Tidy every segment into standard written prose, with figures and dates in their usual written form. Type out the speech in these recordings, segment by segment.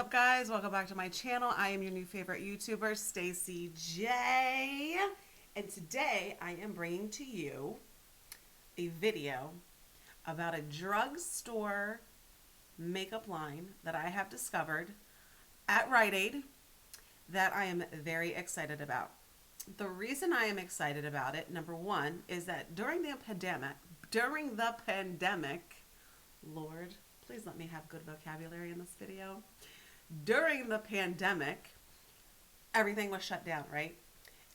up, guys? Welcome back to my channel. I am your new favorite YouTuber, Stacy J. And today I am bringing to you a video about a drugstore makeup line that I have discovered at RiteAid that I am very excited about. The reason I am excited about it, number one, is that during the pandemic, Lord, please let me have good vocabulary in this video. During the pandemic, everything was shut down, right?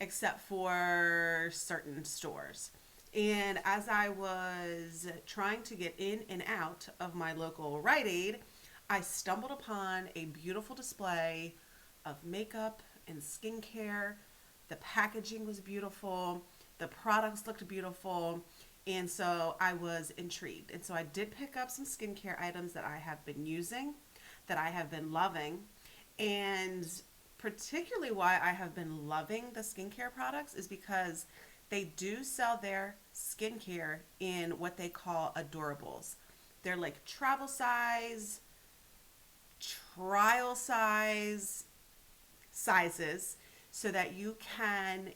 Except for certain stores. And as I was trying to get in and out of my local RiteAid, I stumbled upon a beautiful display of makeup and skincare. The packaging was beautiful. The products looked beautiful. And so I was intrigued. And so I did pick up some skincare items that I have been using, that I have been loving. And particularly why I have been loving the skincare products is because they do sell their skincare in what they call adorables. They're like travel size, trial sizes so that you can,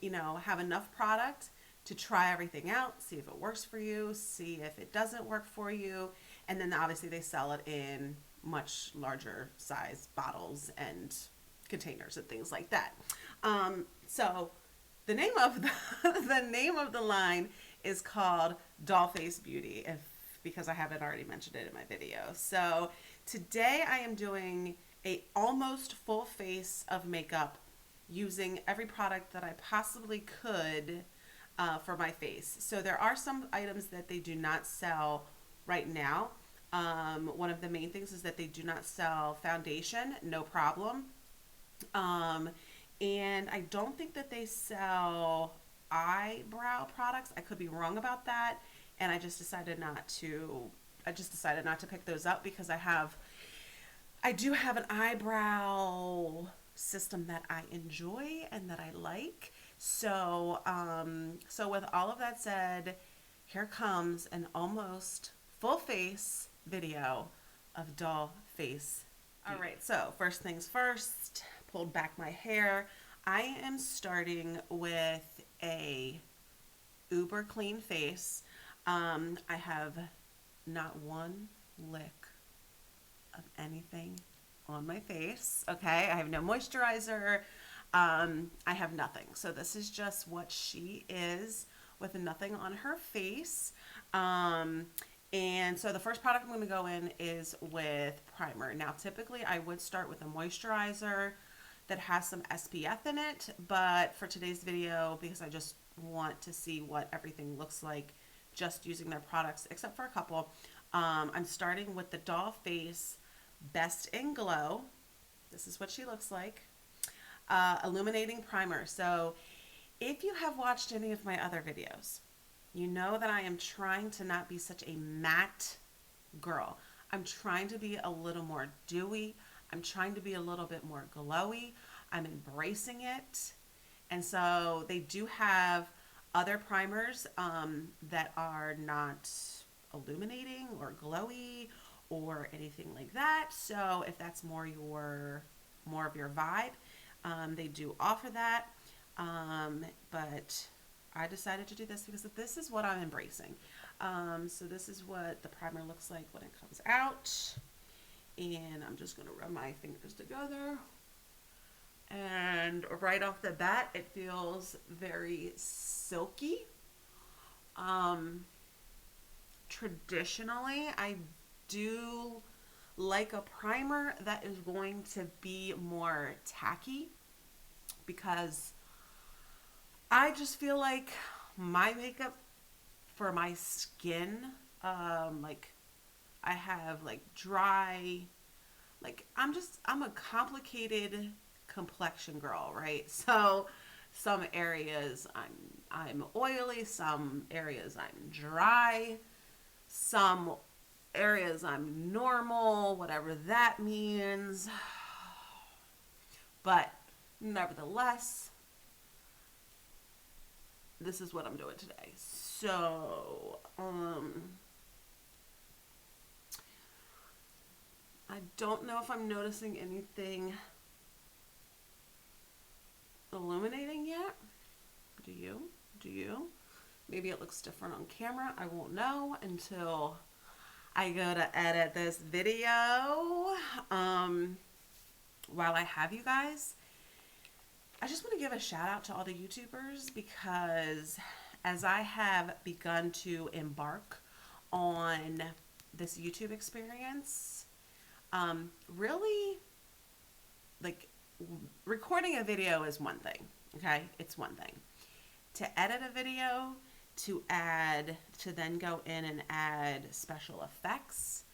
have enough product to try everything out, see if it works for you, see if it doesn't work for you. And then obviously they sell it in much larger size bottles and containers and things like that. So the name of the name of the line is called Dollface Beauty, because I haven't already mentioned it in my video. So today I am doing a almost full face of makeup using every product that I possibly could for my face. So there are some items that they do not sell right now. One of the main things is that they do not sell foundation, no problem. And I don't think that they sell eyebrow products. I could be wrong about that. And I just decided not to pick those up because I do have an eyebrow system that I enjoy and that I like. So with all of that said, here comes an almost full face video of doll face. All right, so first things first, pulled back my hair. I am starting with a uber clean face. I have not one lick of anything on my face. Okay, I have no moisturizer. I have nothing. So this is just what she is with nothing on her face. And so the first product I'm going to go in is with primer. Now, typically I would start with a moisturizer that has some SPF in it, but for today's video, because I just want to see what everything looks like just using their products, except for a couple, I'm starting with the Doll Face Best in Glow. This is what she looks like. Illuminating primer. So if you have watched any of my other videos, you know that I am trying to not be such a matte girl. I'm trying to be a little more dewy. I'm trying to be a little bit more glowy. I'm embracing it. And so they do have other primers that are not illuminating or glowy or anything like that. So if that's more of your vibe, they do offer that. But I decided to do this because this is what I'm embracing. So this is what the primer looks like when it comes out. And I'm just going to rub my fingers together. And right off the bat, it feels very silky. Traditionally, I do like a primer that is going to be more tacky, because I just feel like my makeup for my skin, like I have like dry, like I'm a complicated complexion girl, right? So some areas I'm oily, some areas I'm dry, some areas I'm normal, whatever that means. But nevertheless, this is what I'm doing today. So I I don't know if I'm noticing anything illuminating yet. Do you? Do you? Maybe it looks different on camera. I won't know until I go to edit this video. While I have you guys, I just want to give a shout out to all the YouTubers, because as I have begun to embark on this YouTube experience, really, like, recording a video is one thing, okay? It's one thing. To edit a video, to then go in and add special effects,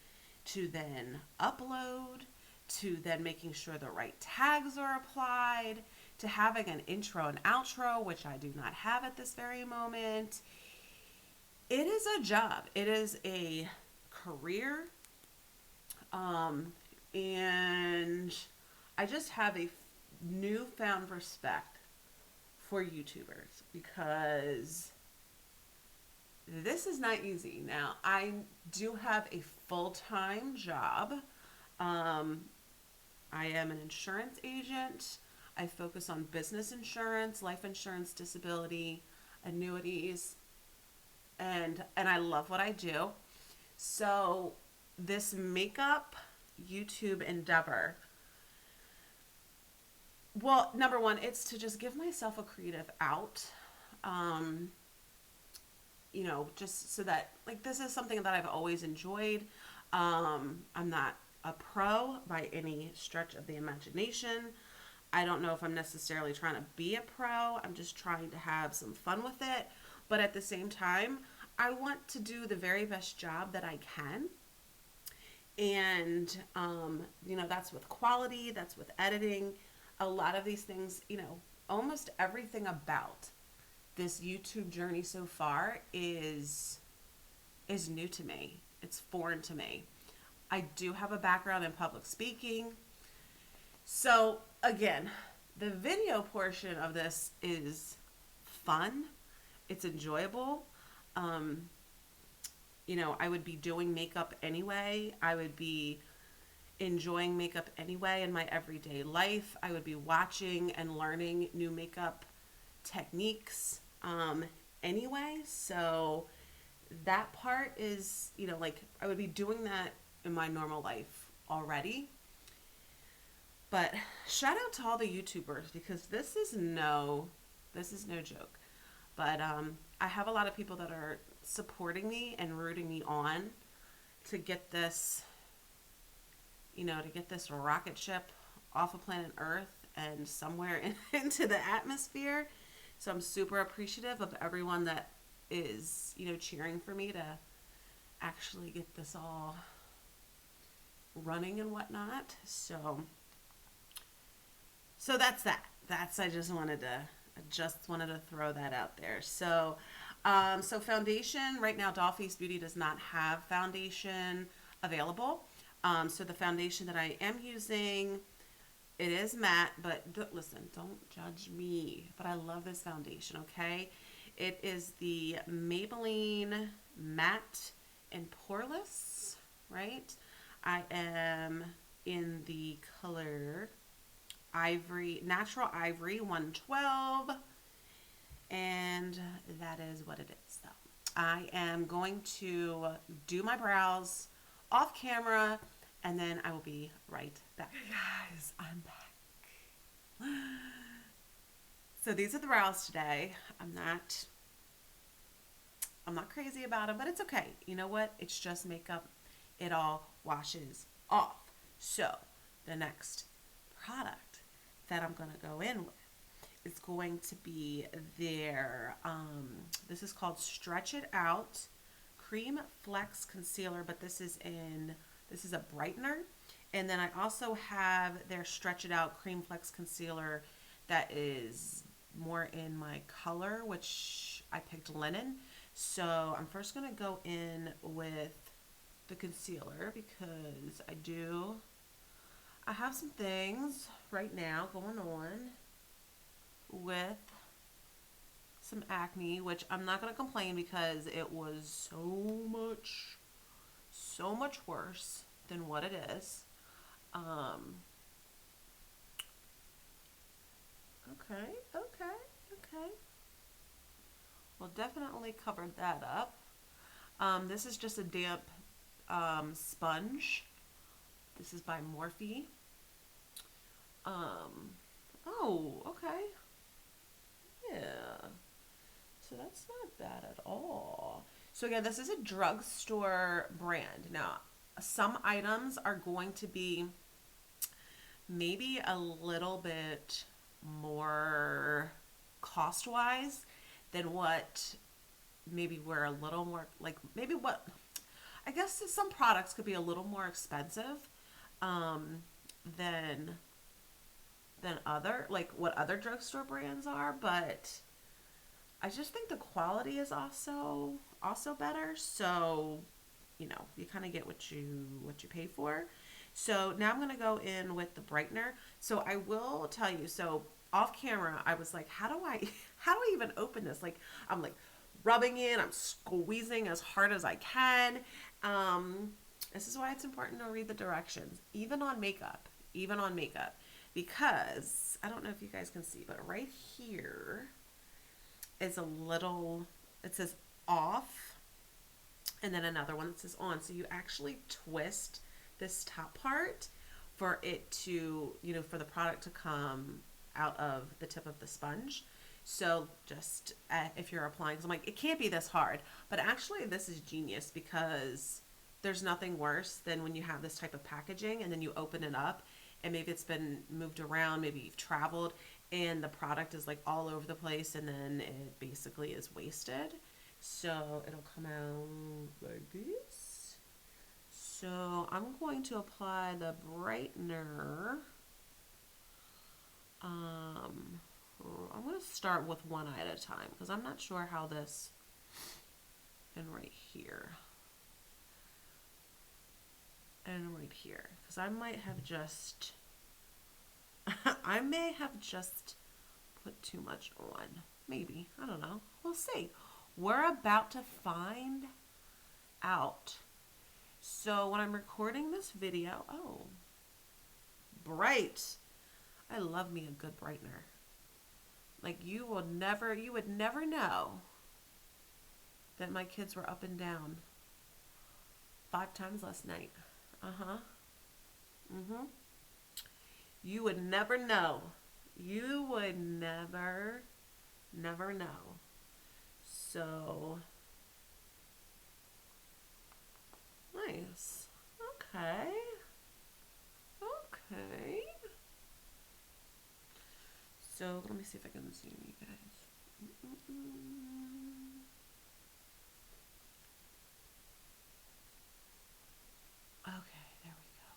to then upload, to then making sure the right tags are applied, to having an intro and outro, which I do not have at this very moment. It is a job. It is a career. And I just have a newfound respect for YouTubers, because this is not easy. Now, I do have a full-time job. I am an insurance agent. I focus on business insurance, life insurance, disability, annuities, and I love what I do. So this makeup YouTube endeavor, well, number one, it's to just give myself a creative out. You know, just so that, like, this is something that I've always enjoyed. I'm not a pro by any stretch of the imagination. I don't know if I'm necessarily trying to be a pro. I'm just trying to have some fun with it. But at the same time, I want to do the very best job that I can. And, you know, that's with quality, that's with editing. A lot of these things, you know, almost everything about this YouTube journey so far is new to me. It's foreign to me. I do have a background in public speaking. So again, the video portion of this is fun. It's enjoyable. You know, I would be doing makeup anyway. I would be enjoying makeup anyway in my everyday life. I would be watching and learning new makeup techniques anyway. So that part is, you know, like, I would be doing that in my normal life already. But shout out to all the YouTubers, because this is no joke. But I have a lot of people that are supporting me and rooting me on to get this, you know, to get this rocket ship off of planet Earth and somewhere into the atmosphere. So I'm super appreciative of everyone that is, you know, cheering for me to actually get this all running and whatnot. So that's that. I just wanted to throw that out there. So, so foundation, right now, Dollface Beauty does not have foundation available. So the foundation that I am using, it is matte, but listen, don't judge me, but I love this foundation, okay? It is the Maybelline Matte and Poreless, right? I am in the color Ivory, Natural Ivory 112, and that is what it is. So I am going to do my brows off camera, and then I will be right back. Hey guys, I'm back. So these are the brows today. I'm not crazy about them, but it's okay. You know what? It's just makeup. It all washes off. So the next product that I'm going to go in with is going to be their, this is called Stretch It Out Cream Flex Concealer, but this is a brightener. And then I also have their Stretch It Out Cream Flex Concealer that is more in my color, which I picked linen. So I'm first going to go in with the concealer, because I have some things right now going on with some acne, which I'm not going to complain, because it was so much worse than what it is. Um, okay, okay, okay. Well, definitely covered that up. This is just a damp sponge. This is by Morphe. Um, oh, okay. Yeah. So that's not bad at all. So again, this is a drugstore brand. Now, some items are going to be maybe a little bit more cost wise than what maybe we're a little more like maybe what I guess some products could be a little more expensive um, than other like what other drugstore brands are, but I just think the quality is also better. So, you know, you kind of get what you pay for. So now I'm gonna go in with the brightener. So I will tell you. So off camera, I was like, how do I how do I even open this? Like I'm like rubbing in, I'm squeezing as hard as I can. Um, this is why it's important to read the directions, even on makeup, because I don't know if you guys can see, but right here is a little, it says off, and then another one that says on. So you actually twist this top part for it to, you know, for the product to come out of the tip of the sponge. So just if you're applying, because I'm like, it can't be this hard. But actually, this is genius because there's nothing worse than when you have this type of packaging and then you open it up and maybe it's been moved around, maybe you've traveled and the product is like all over the place and then it basically is wasted. So it'll come out like this. So I'm going to apply the brightener. I'm going to start with one eye at a time because I'm not sure how this, and right here, and right here, because I might have just, I may have just put too much on. Maybe. I don't know. We'll see. We're about to find out. So when I'm recording this video, oh, bright. I love me a good brightener. Like you would never know that my kids were up and down 5 times last night. Uh-huh. Mm-hmm. You would never know. You would never know. So, nice. Okay. Okay. So, let me see if I can zoom you guys. Okay, there we go.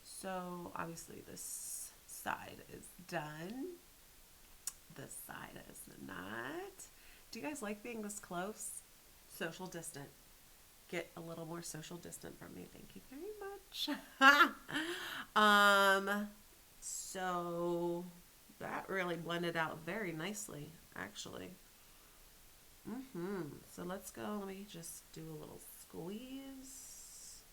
So, obviously this side is done. This side is not. Do you guys like being this close? Social distant. Get a little more social distant from me. Thank you very much. So that really blended out very nicely, actually. So let's go. Let me just do a little squeeze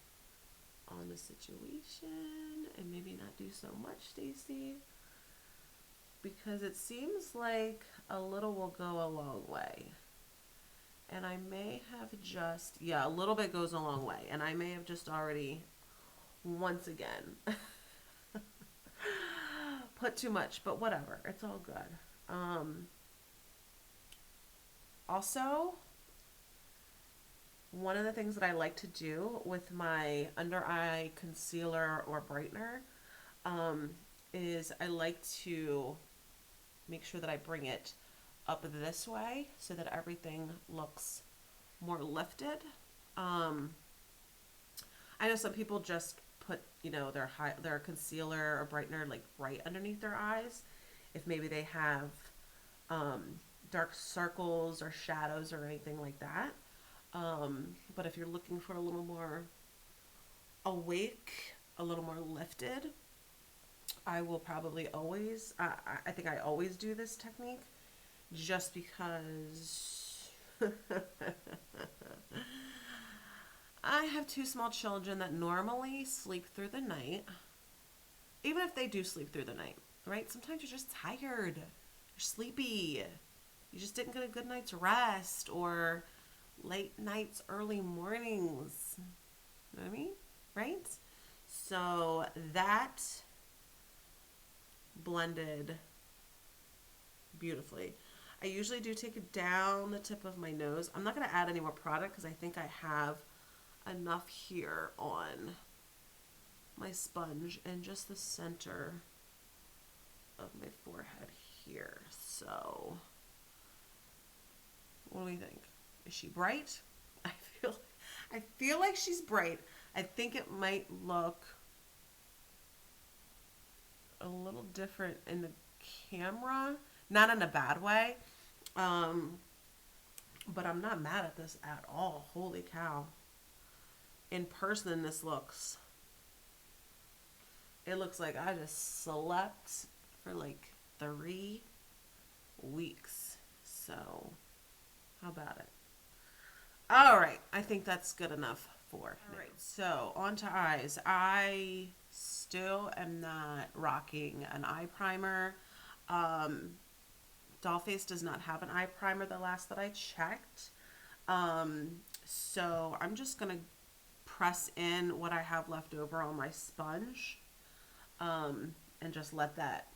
on the situation and maybe not do so much, Stacy, because it seems like a little will go a long way. And I may have just, yeah, a little bit goes a long way. And I may have just already, once again, put too much, but whatever. It's all good. Also, one of the things that I like to do with my under eye concealer or brightener is I like to make sure that I bring it up this way so that everything looks more lifted. I know some people just put, you know, their concealer or brightener like right underneath their eyes if maybe they have dark circles or shadows or anything like that. But if you're looking for a little more awake, a little more lifted, I will probably always, I think I always do this technique just because I have 2 small children that normally sleep through the night. even if they do sleep through the night, right? Sometimes you're just tired, you're sleepy, you just didn't get a good night's rest, or late nights, early mornings. You know what I mean? Right? So that blended beautifully. I usually do take it down the tip of my nose. I'm not going to add any more product because I think I have enough here on my sponge and just the center of my forehead here. So, what do we think? Is she bright? I feel I feel like she's bright. I think it might look a little different in the camera, not in a bad way. But I'm not mad at this at all. Holy cow. In person, this looks, it looks like I just slept for like 3 weeks. So, how about it? All right, I think that's good enough for now. All right, so on to eyes. I still am not rocking an eye primer. Dollface does not have an eye primer the last that I checked. So I'm just going to press in what I have left over on my sponge, and just let that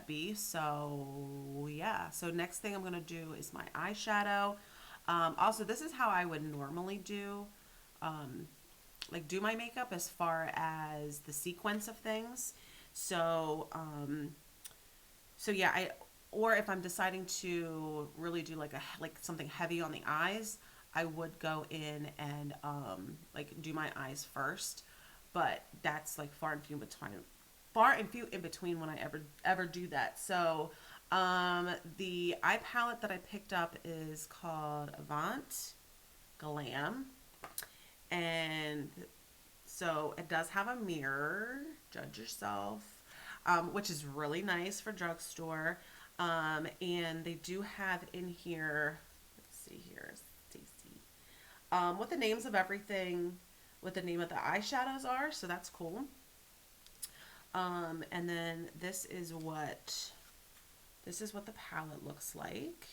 be. So yeah, so next thing I'm going to do is my eyeshadow. Also, this is how I would normally do, like do my makeup as far as the sequence of things. So, so yeah, or if I'm deciding to really do like something heavy on the eyes, I would go in and like do my eyes first. But that's like far and few in between when I ever do that. So the eye palette that I picked up is called Avant Glam, and so it does have a mirror, judge yourself, which is really nice for drugstore. And they do have in here, let's see here, Stacy, what the names of everything, what the name of the eyeshadows are, so that's cool. And then this is what the palette looks like.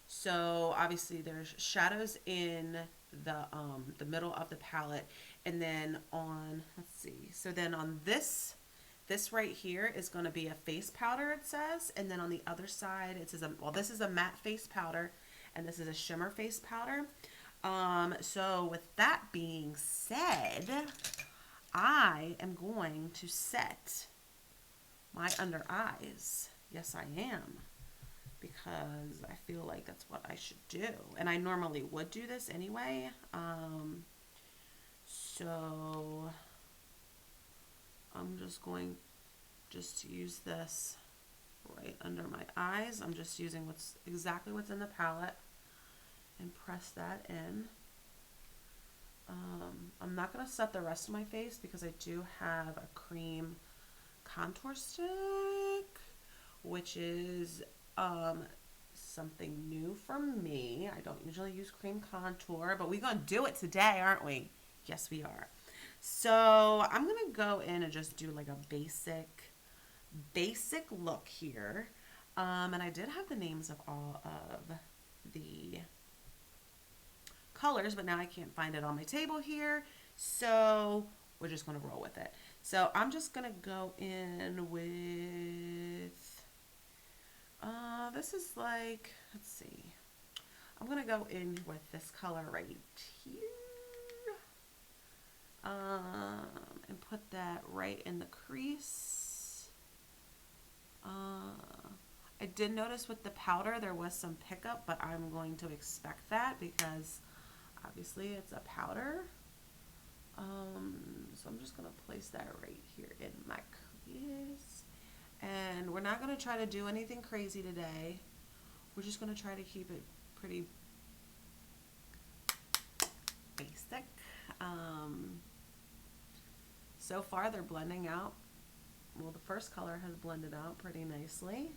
So obviously there's shadows in the middle of the palette, and then on, let's see, so then on this right here is going to be a face powder, it says, and then on the other side it says, well, this is a matte face powder and this is a shimmer face powder. So with that being said, I am going to set my under eyes. Yes, I am, because I feel like that's what I should do. And I normally would do this anyway. So I'm just going to use this right under my eyes. I'm just using exactly what's in the palette and press that in. I'm not going to set the rest of my face because I do have a cream contour stick, which is something new for me. I don't usually use cream contour, but we're going to do it today, aren't we? Yes, we are. So I'm going to go in and just do like a basic look here. And I did have the names of all of the colors, but now I can't find it on my table here. So we're just going to roll with it. So I'm just going to go in with, this is like, let's see. I'm going to go in with this color right here. And put that right in the crease. I did notice with the powder there was some pickup, but I'm going to expect that because obviously it's a powder. So I'm just going to place that right here in my crease. And we're not going to try to do anything crazy today. We're just going to try to keep it pretty basic. So far they're blending out. Well, the first color has blended out pretty nicely.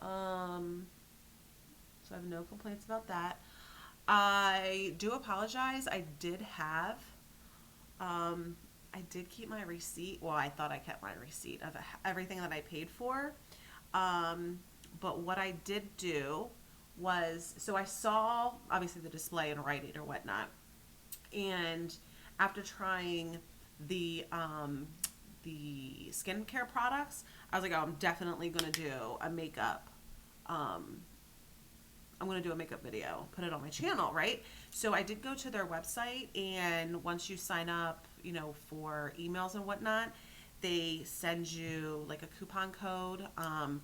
So I have no complaints about that. I do apologize. I I did keep my receipt. Well, I thought I kept my receipt of everything that I paid for. But what I did do was, so I saw obviously the display in RiteAid or whatnot, and after trying the skincare products, I was like, oh, I'm definitely gonna do a makeup. I'm gonna do a makeup video, put it on my channel, right? So I did go to their website, and once you sign up, you know, for emails and whatnot, they send you like a coupon code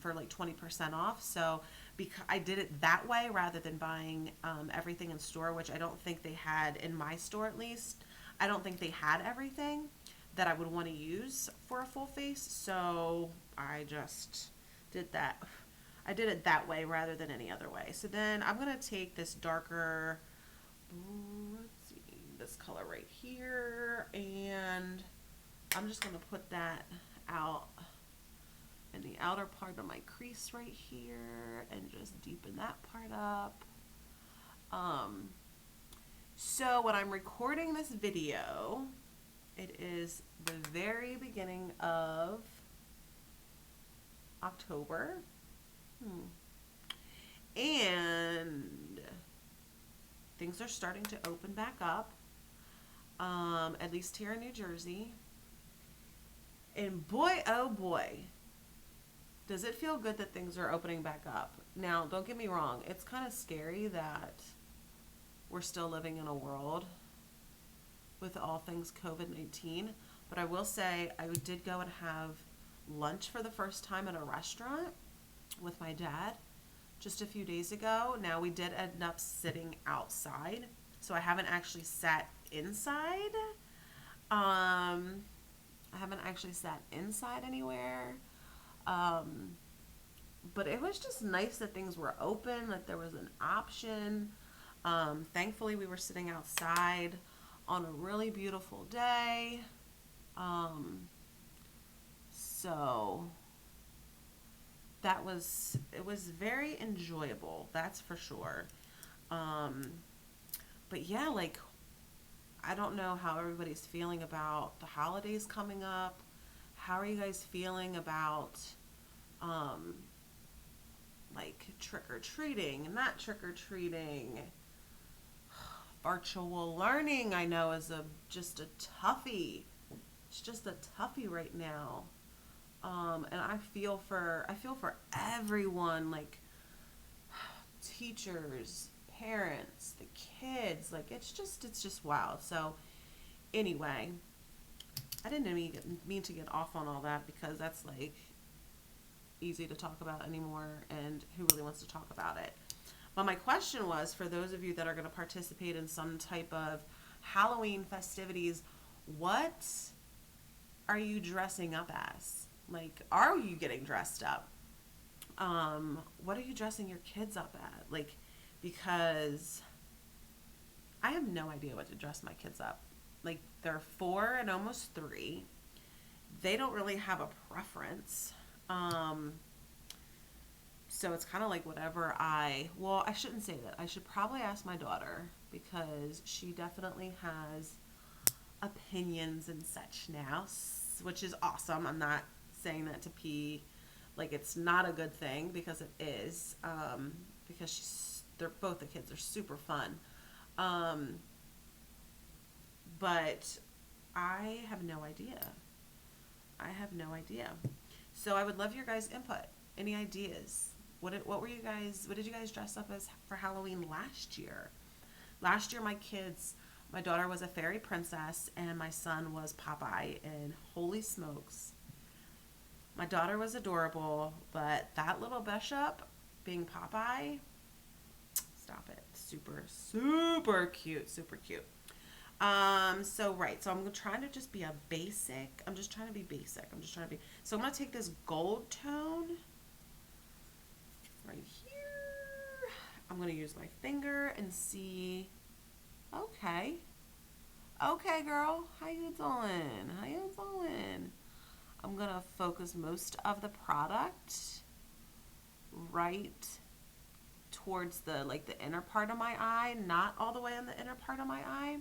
for like 20% off. So because I did it that way rather than buying everything in store, which I don't think they had in my store, at least. I don't think they had everything that I would want to use for a full face. So I just did that. I did it that way rather than any other way. So then I'm going to take this darker, let's see, this color right here, and I'm just going to put that out in the outer part of my crease right here and just deepen that part up. So when I'm recording this video, it is the very beginning of October. And things are starting to open back up, at least here in New Jersey. And boy, oh boy, does it feel good that things are opening back up. Now, don't get me wrong. It's kind of scary that we're still living in a world with all things COVID-19. But I will say I did go and have lunch for the first time at a restaurant with my dad just a few days ago. Now, we did end up sitting outside, so I haven't actually sat inside. I haven't actually sat inside anywhere. But it was just nice that things were open, that there was an option. Thankfully, we were sitting outside on a really beautiful day. So it was very enjoyable, that's for sure. But yeah, like, I don't know how everybody's feeling about the holidays coming up. How are you guys feeling about like trick-or-treating, not trick-or-treating? Virtual learning, I know, is just a toughie. It's just a toughie right now. And I feel for everyone, like teachers, parents, the kids, like it's just wild. So anyway, I didn't mean to get off on all that, because that's like easy to talk about anymore, and who really wants to talk about it? But my question was, for those of you that are going to participate in some type of Halloween festivities, what are you dressing up as? Like, are you getting dressed up? What are you dressing your kids up at? Like, because I have no idea what to dress my kids up. Like, they're 4 and almost 3. They don't really have a preference. So it's kind of like whatever well, I shouldn't say that. I should probably ask my daughter, because she definitely has opinions and such now, which is awesome. I'm not saying that to be like it's not a good thing, because it is, because both the kids are super fun. But I have no idea. So I would love your guys' input. Any ideas? What did you guys dress up as for Halloween last year? Last year, my daughter was a fairy princess, and my son was Popeye, and holy smokes. My daughter was adorable, but that little bishop being Popeye, stop it. Super, super cute, super cute. So I'm trying to just be basic. I'm just trying to be basic. So I'm going to take this gold tone right here. I'm going to use my finger and see. Okay, girl. How you doing? I'm going to focus most of the product right towards the inner part of my eye, not all the way on the inner part of my eye.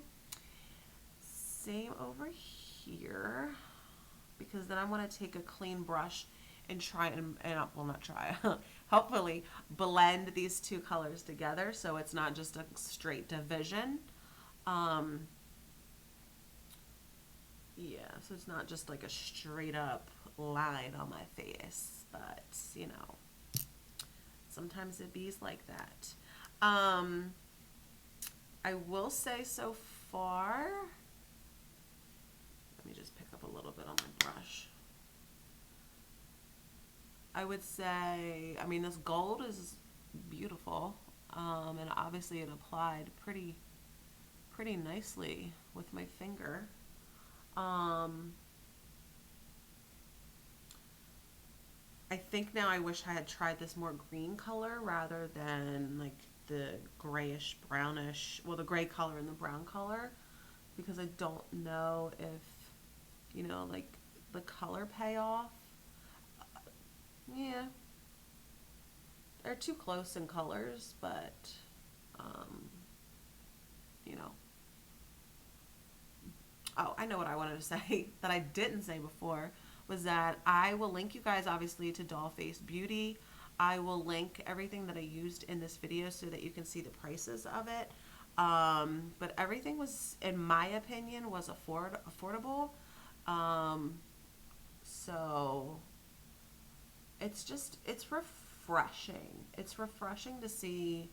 Same over here, because then I want to take a clean brush and try and well, not try, hopefully blend these two colors together so it's not just a straight division. Yeah, so it's not just like a straight up line on my face, but you know, sometimes it bees like that. I will say so far, let me just pick up a little bit on my brush. I would say, I mean, this gold is beautiful, and obviously it applied pretty nicely with my finger. I think now I wish I had tried this more green color rather than like the grayish brownish, well, the gray color and the brown color, because I don't know if, you know, like the color payoff. Yeah, they're too close in colors, but you know. Oh, I know what I wanted to say that I didn't say before, was that I will link you guys obviously to Dollface Beauty. I will link everything that I used in this video so that you can see the prices of it. But everything was, in my opinion, was affordable. So it's refreshing. It's refreshing to see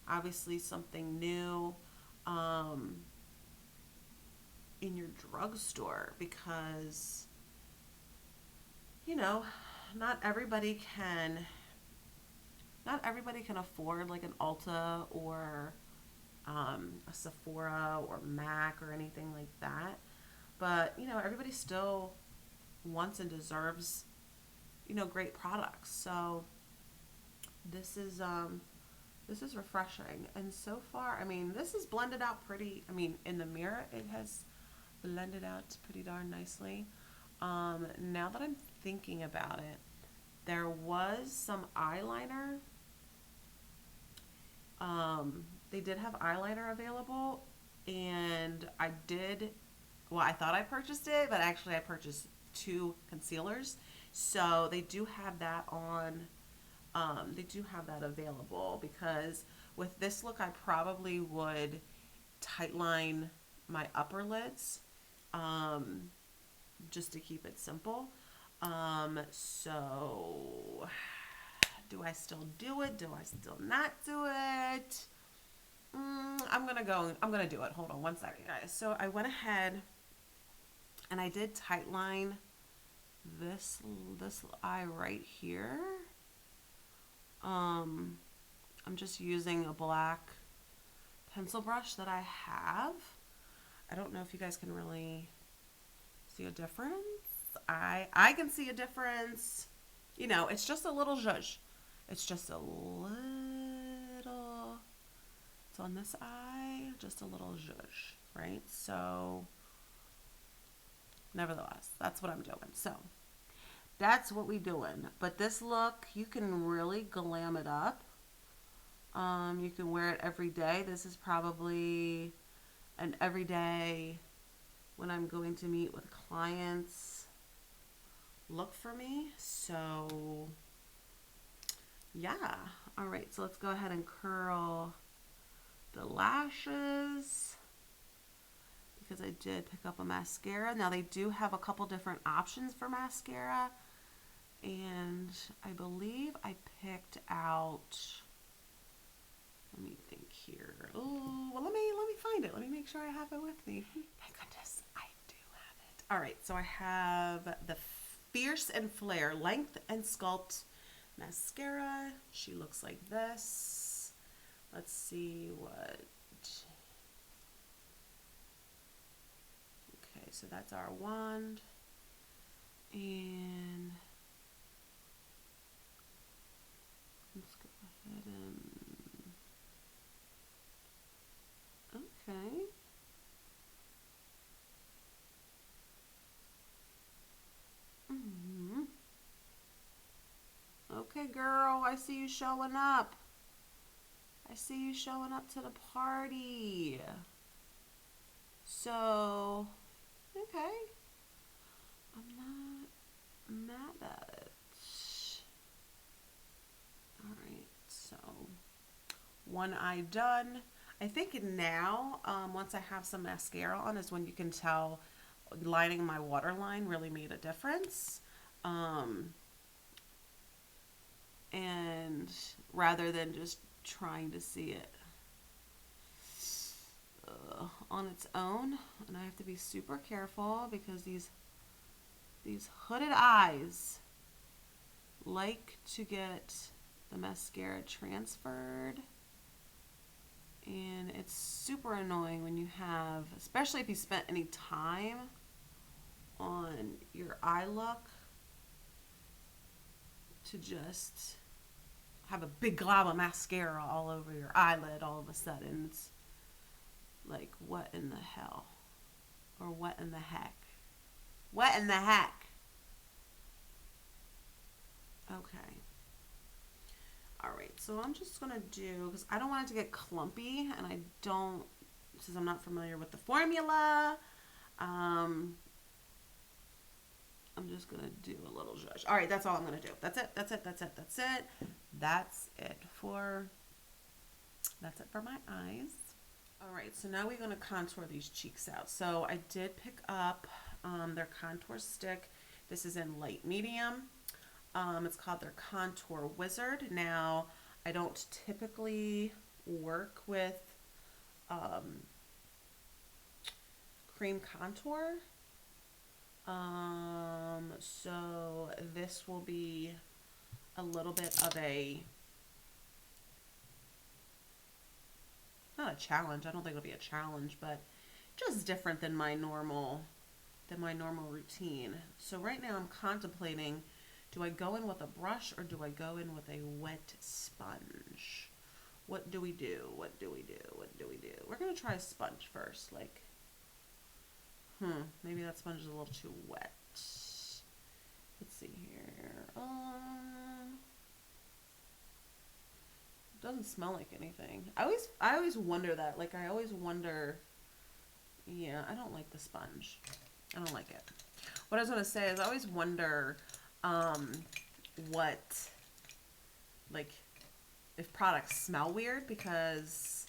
obviously something new in your drugstore, because, you know, not everybody can afford like an Ulta or a Sephora or MAC or anything like that. But, you know, everybody still wants and deserves, you know, great products. So this is refreshing. And so far, I mean, this is blended out pretty, I mean, in the mirror it has blended out pretty darn nicely. Now that I'm thinking about it, there was some eyeliner. They did have eyeliner available, and I thought I purchased it, but actually I purchased 2 concealers. So they do have that on, they do have that available, because with this look I probably would tightline my upper lids, just to keep it simple. So do I still do it? Do I still not do it? I'm gonna do it. Hold on one second, guys. So I went ahead and I did tightline this eye right here. I'm just using a black pencil brush that I have. I don't know if you guys can really see a difference. I can see a difference. You know, it's just a little zhuzh. It's just a little, it's on this eye, just a little zhuzh, right? So, nevertheless, that's what I'm doing. So, that's what we doing. But this look, you can really glam it up. You can wear it every day. This is probably an everyday, when I'm going to meet with clients, look for me. So yeah. All right, so let's go ahead and curl the lashes, because I did pick up a mascara. Now they do have a couple different options for mascara, and I believe I picked out, let me think here. Oh, well, let me find it. Let me make sure I have it with me. Thank goodness I do have it. All right, so I have the Fierce and Flare Length and Sculpt mascara. She looks like this. Let's see what. Okay, so that's our wand. And let's go ahead and, okay. Okay, girl, I see you showing up. I see you showing up to the party. So, okay. one eye done. I think now, once I have some mascara on, is when you can tell lining my waterline really made a difference. Um, and rather than just trying to see it on its own, and I have to be super careful because these hooded eyes like to get the mascara transferred, and it's super annoying when you have, especially if you spent any time on your eye look, to just have a big glob of mascara all over your eyelid all of a sudden. It's like, what in the hell? Or what in the heck? What in the heck? Okay. All right, so I'm just gonna do, because I don't want it to get clumpy, and I don't, since I'm not familiar with the formula, I'm just gonna do a little zhuzh. All right, that's all I'm gonna do. That's it, that's it, that's it, that's it. That's it for my eyes. All right, so now we're gonna contour these cheeks out. So I did pick up their contour stick. This is in light medium. It's called their Contour Wizard. Now, I don't typically work with cream contour. So this will be a little bit of a, not a challenge. I don't think it'll be a challenge, but just different than my normal routine. So right now I'm contemplating, do I go in with a brush or do I go in with a wet sponge? What do we do? What do we do? What do we do? We're going to try a sponge first. Like, maybe that sponge is a little too wet. Let's see here. It doesn't smell like anything. I always wonder that. Like, I always wonder, yeah, I don't like the sponge. I don't like it. What I was going to say is I always wonder what, like, if products smell weird, because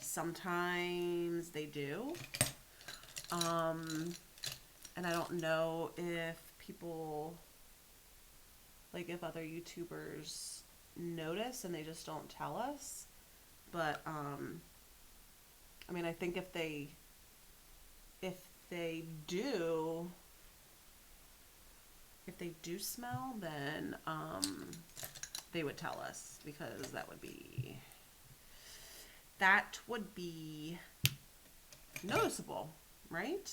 sometimes they do. And I don't know if people, like, if other YouTubers notice and they just don't tell us. But, I mean, I think if they do, smell, then they would tell us, because that would be noticeable, right?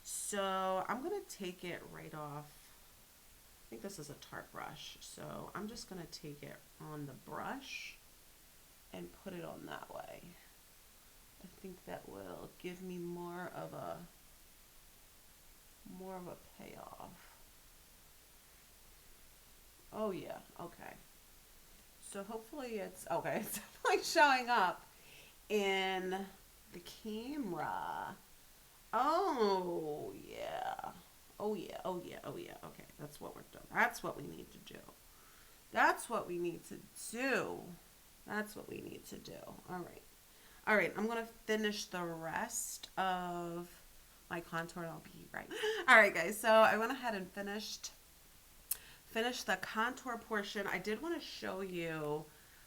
So I'm gonna take it right off. I think this is a Tarte brush, so I'm just gonna take it on the brush and put it on that way. I think that will give me more of a payoff. Oh yeah, okay. So hopefully it's okay. It's definitely showing up in the camera. Oh yeah. Oh yeah. Oh yeah. Oh yeah. Okay, that's what we're doing. That's what we need to do. That's what we need to do. That's what we need to do. All right. All right. I'm gonna finish the rest of my contour, and I'll be right. All right, guys. So I went ahead and finished the contour portion. I did want to show you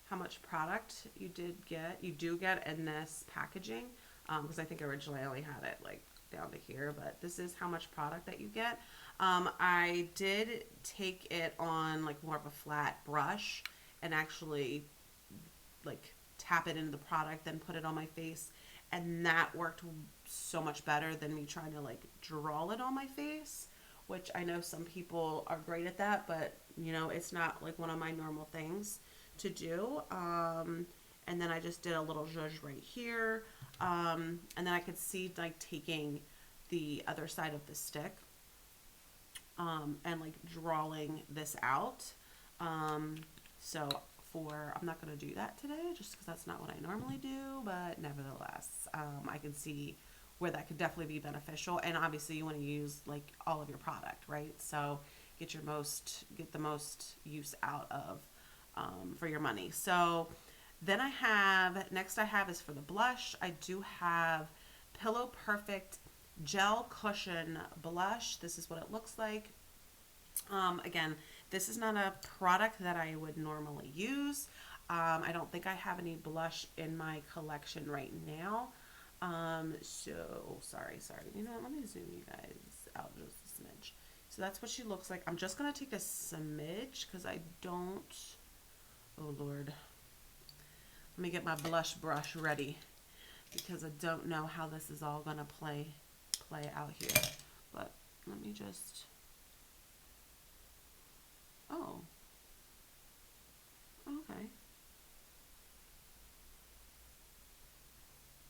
how much product you do get in this packaging, because I think originally I only had it like down to here, but this is how much product that you get. I did take it on like more of a flat brush and actually like tap it into the product, then put it on my face, and that worked so much better than me trying to like draw it on my face, which I know some people are great at that, but you know, it's not like one of my normal things to do. And then I just did a little zhuzh right here. And then I could see like taking the other side of the stick, and like drawing this out. So I'm not going to do that today just because that's not what I normally do, but nevertheless, I can see where that could definitely be beneficial. And obviously you want to use like all of your product, right? So get the most use out of, for your money. So Then next I have is for the blush. I do have Pillow Perfect Gel Cushion Blush. This is what it looks like. Again, this is not a product that I would normally use. I don't think I have any blush in my collection right now. So sorry. You know what? Let me zoom you guys out just a smidge. So that's what she looks like. I'm just going to take a smidge because I don't, oh Lord. Let me get my blush brush ready because I don't know how this is all going to play out here. But let me just, oh, okay.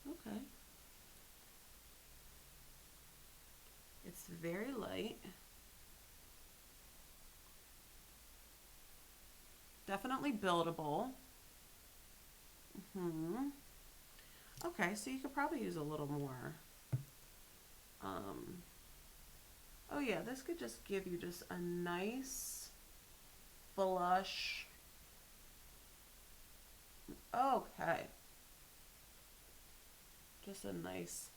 Okay. It's very light. Definitely buildable. Okay, so you could probably use a little more. Oh yeah, this could just give you just a nice blush. Okay. Just a nice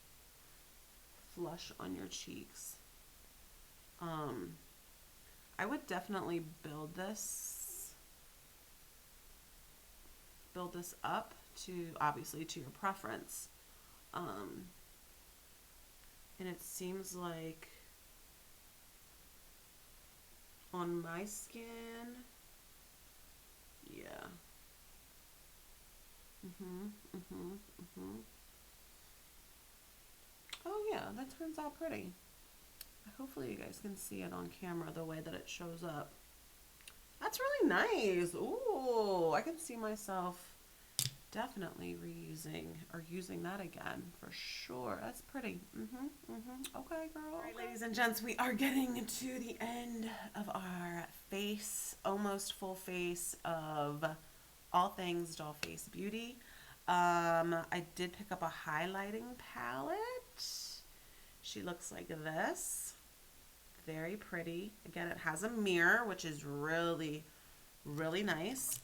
flush on your cheeks. I would definitely build this up to, obviously, to your preference. And it seems like on my skin, yeah. Oh yeah, that turns out pretty. Hopefully you guys can see it on camera the way that it shows up. That's really nice. Ooh, I can see myself definitely reusing or using that again for sure. That's pretty. Okay, girl. All right, ladies and gents, we are getting to the end of our face, almost full face of all things doll face beauty. I did pick up a highlighting palette. She looks like this. Very pretty. Again, it has a mirror, which is really, really nice.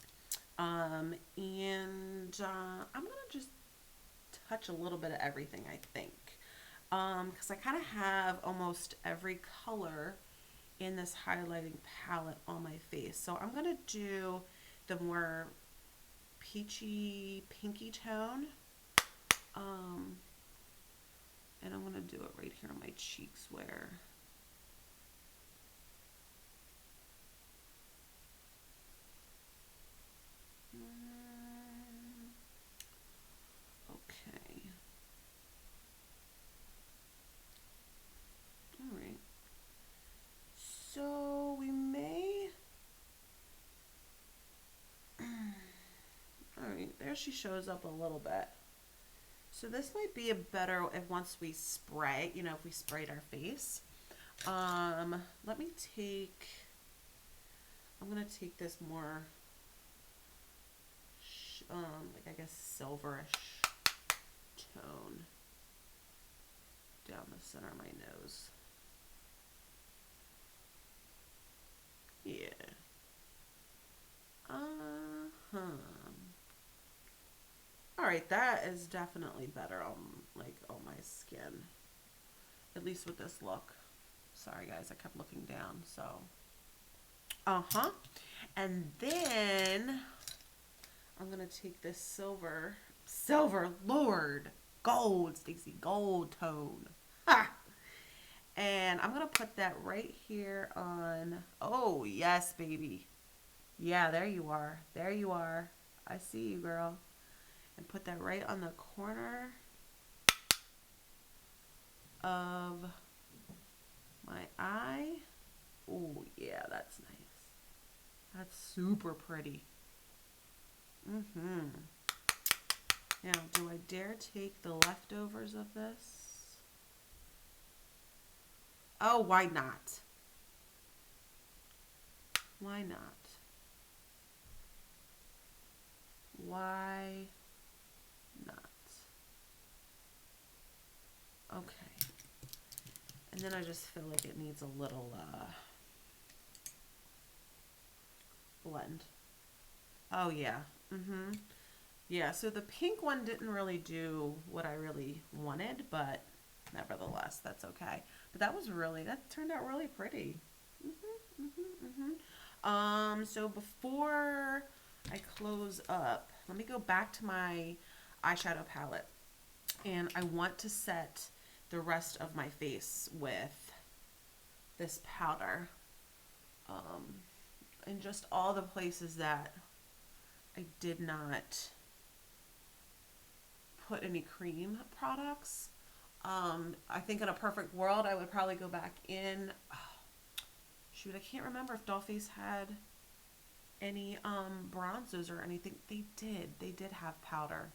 And I'm going to just touch a little bit of everything, I think. Because I kind of have almost every color in this highlighting palette on my face. So I'm going to do the more peachy, pinky tone. And I'm going to do it right here on my cheeks where... Okay. All right. So we may... All right, there she shows up a little bit. So this might be a better if once we spray, you know, if we sprayed our face. Let me take, I'm going to take this more, like I guess silverish tone down the center of my nose. Yeah. All right, that is definitely better on like on my skin, at least with this look. Sorry guys, I kept looking down. So, and then I'm gonna take this silver, Lord, gold, Stacy, gold tone. Ha! And I'm gonna put that right here on. Oh yes, baby. Yeah, there you are. There you are. I see you, girl. And put that right on the corner of my eye. Oh yeah, that's nice. That's super pretty. Now, do I dare take the leftovers of this? Oh, why not? Why not? Why not? Okay. And then I just feel like it needs a little blend. Oh yeah. Yeah, so the pink one didn't really do what I really wanted, but nevertheless, that's okay. But that turned out really pretty. So before I close up, let me go back to my eyeshadow palette. And I want to set the rest of my face with this powder. Um, and just all the places that I did not put any cream products. I think in a perfect world, I would probably go back in. Oh, shoot, I can't remember if Dollface had any bronzes or anything. They did. They did have powder.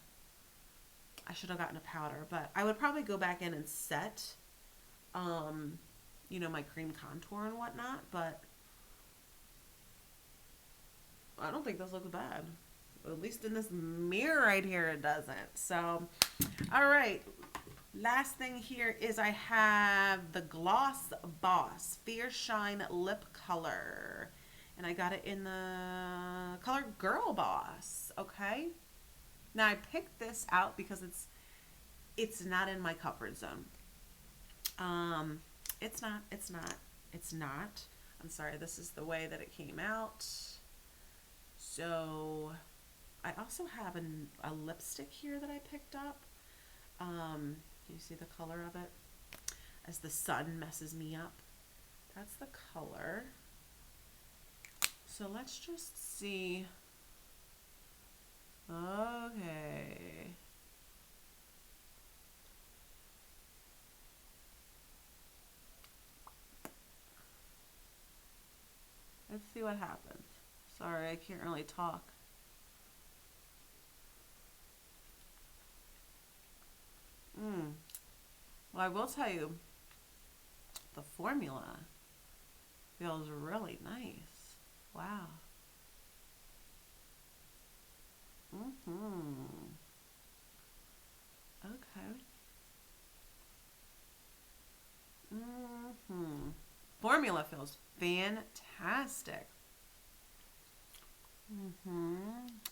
I should have gotten a powder, but I would probably go back in and set, um, my cream contour and whatnot. But I don't think this looks bad. At least in this mirror right here, it doesn't. So, all right. Last thing here is I have the Gloss Boss Fierce Shine Lip Color. And I got it in the color Girl Boss. Okay. Now I picked this out because it's not in my comfort zone. It's not. I'm sorry, this is the way that it came out. So I also have a lipstick here that I picked up. You see the color of it? As the sun messes me up. That's the color. So let's just see. Okay. Let's see what happens. Sorry, I can't really talk. Well, I will tell you, the formula feels really nice. Wow. Okay. Formula feels fantastic.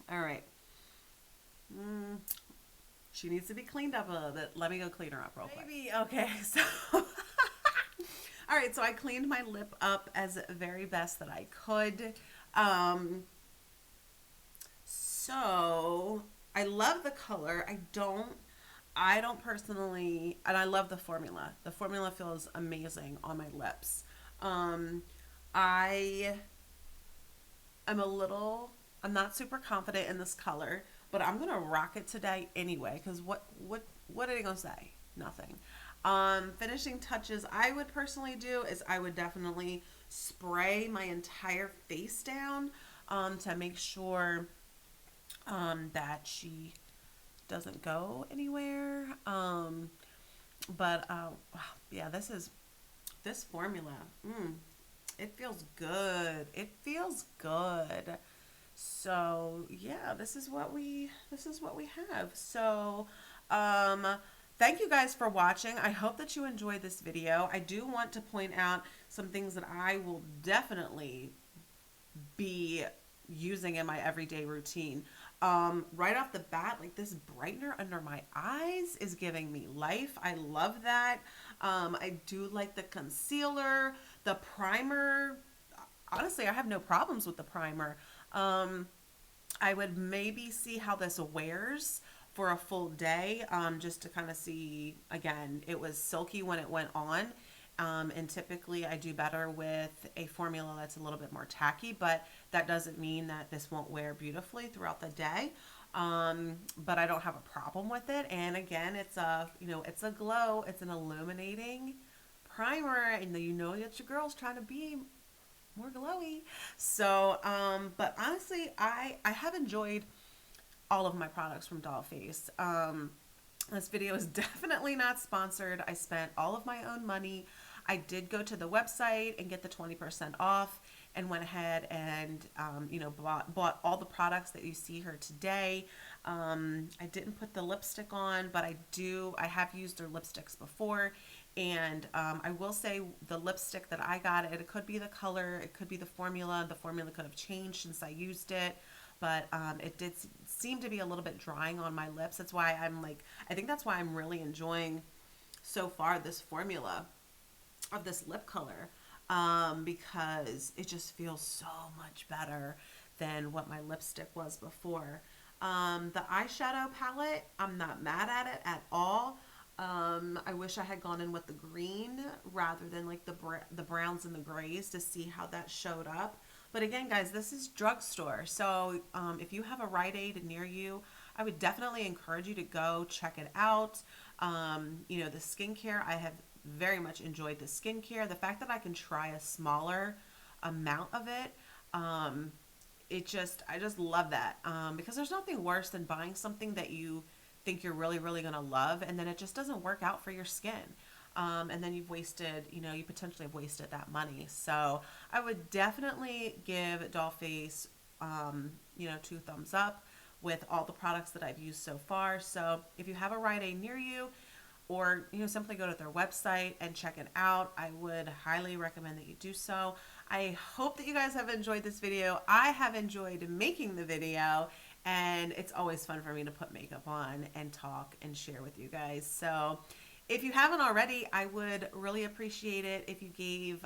All right. She needs to be cleaned up a little bit. Let me go clean her up real quick. Maybe, okay, so. All right, so I cleaned my lip up as very best that I could. So I love the color. I don't personally, and I love the formula. The formula feels amazing on my lips. I am I'm not super confident in this color, but I'm gonna rock it today anyway. Cause what are they gonna say? Nothing. Finishing touches I would personally do is I would definitely spray my entire face down, to make sure, that she doesn't go anywhere. But yeah, this formula. It feels good. It feels good. So yeah, this is what we have. So thank you guys for watching. I hope that you enjoyed this video. I do want to point out some things that I will definitely be using in my everyday routine. Right off the bat, like this brightener under my eyes is giving me life. I love that. I do like the concealer, the primer. Honestly, I have no problems with the primer. I would maybe see how this wears for a full day, just to kind of see. Again, it was silky when it went on. And typically I do better with a formula that's a little bit more tacky, but that doesn't mean that this won't wear beautifully throughout the day. But I don't have a problem with it. And again, it's a glow, it's an illuminating primer, and that your girl's trying to be more glowy. So, but honestly, I have enjoyed all of my products from Dollface. This video is definitely not sponsored. I spent all of my own money. I did go to the website and get the 20% off and went ahead and, bought all the products that you see here today. I didn't put the lipstick on, but I have used their lipsticks before. And I will say the lipstick that I got, it could be the color, it could be the formula. The formula could have changed since I used it. but it did seem to be a little bit drying on my lips. That's why I think that's why I'm really enjoying so far this formula of this lip color, because it just feels so much better than what my lipstick was before. The eyeshadow palette, I'm not mad at it at all. I wish I had gone in with the green rather than like the browns and the grays to see how that showed up. But again, guys, this is Drugstore. So if you have a RiteAid near you, I would definitely encourage you to go check it out. You know, the skincare, I have very much enjoyed the skincare. The fact that I can try a smaller amount of it, I just love that, because there's nothing worse than buying something that you think you're really, really going to love, and then it just doesn't work out for your skin. And then you've wasted, you know, you potentially have wasted that money. So I would definitely give Dollface, you know, 2 thumbs up with all the products that I've used so far. So if you have a RiteAid near you, or you know, simply go to their website and check it out, I would highly recommend that you do so. I hope that you guys have enjoyed this video. I have enjoyed making the video, and it's always fun for me to put makeup on and talk and share with you guys. So if you haven't already, I would really appreciate it if you gave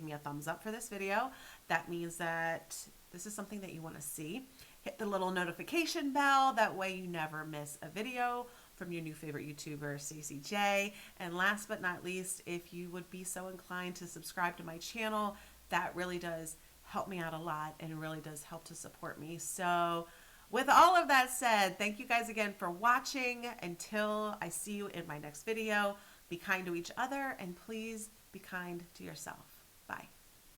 me a thumbs up for this video. That means that this is something that you want to see. Hit the little notification bell, that way you never miss a video from your new favorite YouTuber, Stacey J. And last but not least, if you would be so inclined to subscribe to my channel, that really does help me out a lot and really does help to support me. So with all of that said, thank you guys again for watching. Until I see you in my next video, be kind to each other, and please be kind to yourself. Bye.